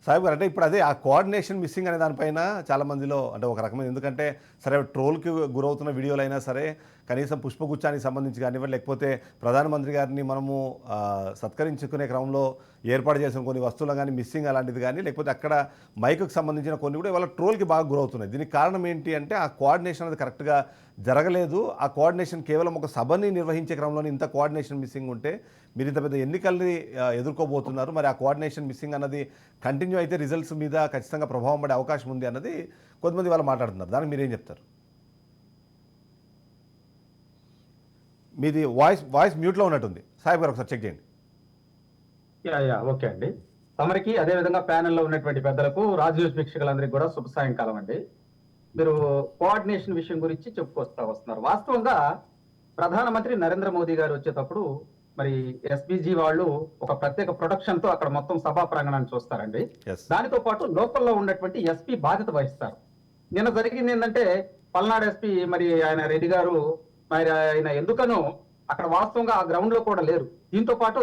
సాహిబ్ గారు అంటే ఇప్పుడు అదే ఆ కోఆర్డినేషన్ మిస్సింగ్ అనే దానిపైన చాలా మందిలో అంటే ఒక రకమైన ఎందుకంటే సరే ట్రోల్కి గురవుతున్న వీడియోలు అయినా సరే కనీసం పుష్పగుచ్చానికి సంబంధించి కానివ్వండి లేకపోతే ప్రధానమంత్రి గారిని మనము సత్కరించుకునే క్రమంలో ఏర్పాటు చేసిన కొన్ని వస్తువులు కానీ మిస్సింగ్ అలాంటిది కానీ లేకపోతే అక్కడ మైకుకు సంబంధించిన కొన్ని కూడా ఇవాళ ట్రోల్కి బాగా గురవుతున్నాయి. దీనికి కారణం ఏంటి అంటే ఆ కోఆర్డినేషన్ అనేది కరెక్ట్గా జరగలేదు. ఆ కోఆర్డినేషన్ కేవలం ఒక సభని నిర్వహించే క్రమంలో ఇంత కోఆర్డినేషన్ మిస్సింగ్ ఉంటే మీరు ఇంత పెద్ద ఎన్నికల్ని ఎదుర్కోబోతున్నారు. మరి ఆ కోఆర్డినేషన్ మిస్సింగ్ అన్నది కంటిన్యూ అయితే రిజల్ట్స్ మీద ఖచ్చితంగా ప్రభావం పడే అవకాశం ఉంది అన్నది కొంతమంది వాళ్ళు మాట్లాడుతున్నారు. దానికి మీరేం చెప్తారు? మీది వాయిస్ మ్యూట్లో ఉన్నట్టుంది. సాహిబ్ గారు ఒకసారి చెక్ చేయండి. ఓకే అండి. తమరికి అదేవిధంగా ప్యానెల్లో ఉన్నటువంటి పెద్దలకు రాజ్యూస్ వీక్షకులందరికీ కూడా శుభ సాయంకాలం అండి. మీరు కోఆర్డినేషన్ విషయం గురించి చెప్పుకొస్తా వస్తున్నారు. వాస్తవంగా ప్రధానమంత్రి నరేంద్ర మోదీ గారు వచ్చేటప్పుడు మరి ఎస్బీజీ వాళ్ళు ఒక ప్రత్యేక ప్రొటెక్షన్ తో అక్కడ మొత్తం సభా ప్రాంగణాన్ని చూస్తారండి. దానితో పాటు లోకల్లో ఉన్నటువంటి ఎస్పీ బాధ్యత వహిస్తారు. నిన్న జరిగింది ఏంటంటే పల్నాడు ఎస్పీ మరి ఆయన రెడ్డి గారు మరి ఆయన ఎందుకనో అక్కడ వాస్తవంగా ఆ గ్రౌండ్ లో కూడా లేరు. దీంతో పాటు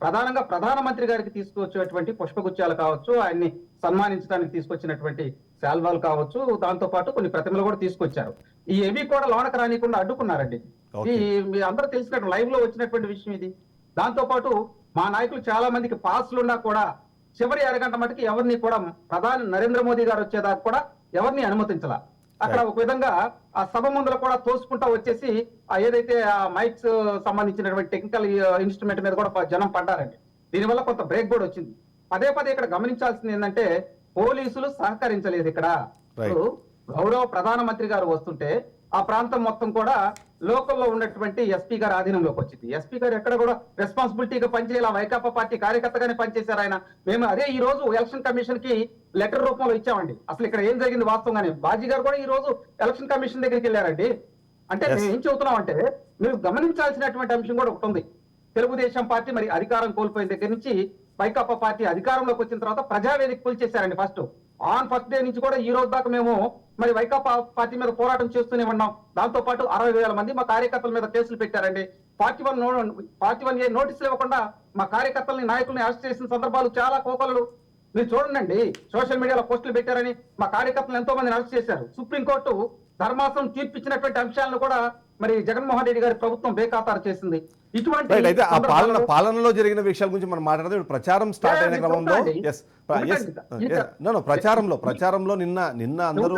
ప్రధానంగా ప్రధానమంత్రి గారికి తీసుకొచ్చేటువంటి పుష్పగుచ్చాలు కావచ్చు, ఆయన్ని సన్మానించడానికి తీసుకొచ్చినటువంటి శాల్వాలు కావచ్చు, దాంతో పాటు కొన్ని ప్రతిమలు కూడా తీసుకొచ్చారు. ఈ ఏవి కూడా లోనకు రానికుండా అడ్డుకున్నారండి. ఈ మీ అందరూ తెలిసినట్టు లైవ్ లో వచ్చినటువంటి విషయం ఇది. దాంతో పాటు మా నాయకులు చాలా మందికి పాస్లున్నా కూడా చివరి అరగంట మటుకు ఎవరిని కూడా ప్రధాని నరేంద్ర మోదీ గారు వచ్చేదాకా కూడా ఎవరిని అనుమతించాల. అక్కడ ఒక విధంగా ఆ సభ ముందుల కూడా తోసుకుంటా వచ్చేసి ఏదైతే ఆ మైక్స్ సంబంధించినటువంటి టెక్నికల్ ఇన్స్ట్రుమెంట్ మీద కూడా జనం పడ్డారండి. దీనివల్ల కొంత బ్రేక్ కూడా వచ్చింది. పదే పదే ఇక్కడ గమనించాల్సింది ఏంటంటే పోలీసులు సహకరించలేదు. ఇక్కడ గౌరవ ప్రధానమంత్రి గారు వస్తుంటే ఆ ప్రాంతం మొత్తం కూడా లోకల్లో ఉన్నటువంటి ఎస్పీ గారి ఆధీనంలోకి వచ్చింది. ఎస్పీ గారు ఎక్కడ కూడా రెస్పాన్సిబిలిటీగా పనిచేయాలి. వైకాపా పార్టీ కార్యకర్తగానే పనిచేశారు ఆయన. మేము అదే ఈ రోజు ఎలక్షన్ కమిషన్ కి లెటర్ రూపంలో ఇచ్చామండి. అసలు ఇక్కడ ఏం జరిగింది వాస్తవంగానే బాజీ గారు కూడా ఈ రోజు ఎలక్షన్ కమిషన్ దగ్గరికి వెళ్ళారండి. అంటే మేము ఏం చెబుతున్నాం అంటే మీరు గమనించాల్సినటువంటి అంశం కూడా ఒకటి ఉంది. తెలుగుదేశం పార్టీ మరి అధికారం కోల్పోయిన దగ్గర నుంచి వైకాపా పార్టీ అధికారంలోకి వచ్చిన తర్వాత ప్రజావేదిక కూల్చేశారండి. ఫస్ట్ డే నుంచి కూడా ఈ రోజు దాకా మేము మరి వైకాపా పార్టీ మీద పోరాటం చేస్తూనే ఉన్నాం. దాంతో పాటు 60,000 మంది మా కార్యకర్తల మీద కేసులు పెట్టారండి. 41A నోటీసులు ఇవ్వకుండా మా కార్యకర్తల్ని నాయకుల్ని అరెస్ట్ చేసిన సందర్భాలు చాలా కోకొలలు. మీరు చూడండి, సోషల్ మీడియాలో పోస్టులు పెట్టారని మా కార్యకర్తలు ఎంతో మందిని అరెస్ట్ చేశారు. సుప్రీంకోర్టు ధర్మాసనం తీర్పిచ్చినటువంటి అంశాలను కూడా మరి జగన్మోహన్ రెడ్డి గారి ప్రభుత్వం బేఖాతారు చేసింది. ఇటువంటి అయితే ఆ పాలనలో జరిగిన విషయాల గురించి మనం మాట్లాడదాం. ఇప్పుడు ప్రచారం స్టార్ట్ అయిన క్రమంలో ప్రచారంలో నిన్న అందరూ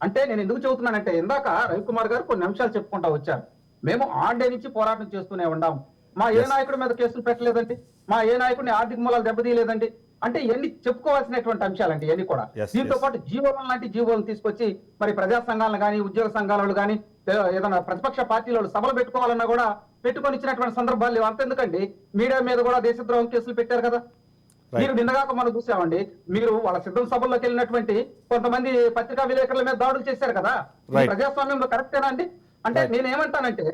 అంటే నేను ఎందుకు చెబుతున్నానంటే ఇందాక రవికుమార్ గారు కొన్ని అంశాలు చెప్పుకుంటా వచ్చారు. మేము ఆన్ డే నుంచి పోరాటం చేస్తూనే ఉన్నాం. మా ఏ నాయకుడి మీద కేసులు పెట్టలేదండి. మా ఏ నాయకుడిని ఆర్థిక మూలాలు దెబ్బతీయలేదండి. అంటే ఇవన్నీ చెప్పుకోవాల్సినటువంటి అంశాలండి ఇవన్నీ కూడా. దీంతో పాటు జీవోలను లాంటి జీవోలను తీసుకొచ్చి మరి ప్రజా సంఘాలను కానీ ఉద్యోగ సంఘాల కానీ ఏదైనా ప్రతిపక్ష పార్టీలు సభలు పెట్టుకోవాలన్నా కూడా పెట్టుకొని ఇచ్చినటువంటి సందర్భాలు లేవు. అంతెందుకండి మీడియా మీద కూడా దేశద్రోహం కేసులు పెట్టారు కదా. మీరు నిన్నగాక మనం చూసామండి. మీరు వాళ్ళ సిద్ధం సభల్లోకి వెళ్ళినటువంటి కొంతమంది పత్రికా విలేకరుల మీద దాడులు చేశారు కదా. ప్రజాస్వామ్యంలో కరెక్టేనా అండి? అంటే నేనేమంటానంటే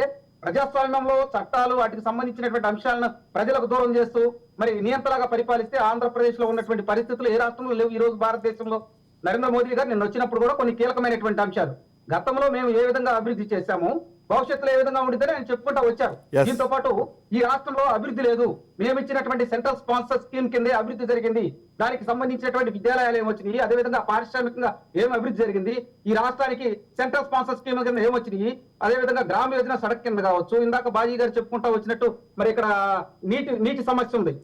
ప్రజాస్వామ్యంలో చట్టాలు వాటికి సంబంధించినటువంటి అంశాలను ప్రజలకు దూరం చేస్తూ మరి నియంత్రణగా పరిపాలిస్తే ఆంధ్రప్రదేశ్ లో ఉన్నటువంటి పరిస్థితులు ఏ రాష్ట్రంలో లేవు. ఈ రోజు భారతదేశంలో నరేంద్ర మోదీ గారు నిన్న వచ్చినప్పుడు కూడా కొన్ని కీలకమైనటువంటి అంశాలు గతంలో మేము ఏ విధంగా అభివృద్ధి చేశాము, భవిష్యత్తులో ఏ విధంగా ఉంటుందని ఆయన చెప్పుకుంటా వచ్చారు. దీంతో పాటు ఈ రాష్ట్రంలో అభివృద్ధి లేదు, మేము ఇచ్చినటువంటి సెంట్రల్ స్పాన్సర్ స్కీమ్ కిందే అభివృద్ధి జరిగింది, దానికి సంబంధించినటువంటి విద్యాలయాలు ఏమొచ్చినాయి, అదేవిధంగా పారిశ్రామికంగా ఏం అభివృద్ధి జరిగింది, ఈ రాష్ట్రానికి సెంట్రల్ స్పాన్సర్ స్కీమ్ కింద ఏమొచ్చినాయి, అదేవిధంగా గ్రామ యోజన సడక్ కింద కావచ్చు, ఇందాక బాజీ గారు చెప్పుకుంటా వచ్చినట్టు మరి ఇక్కడ నీటి సమస్య ఉంది.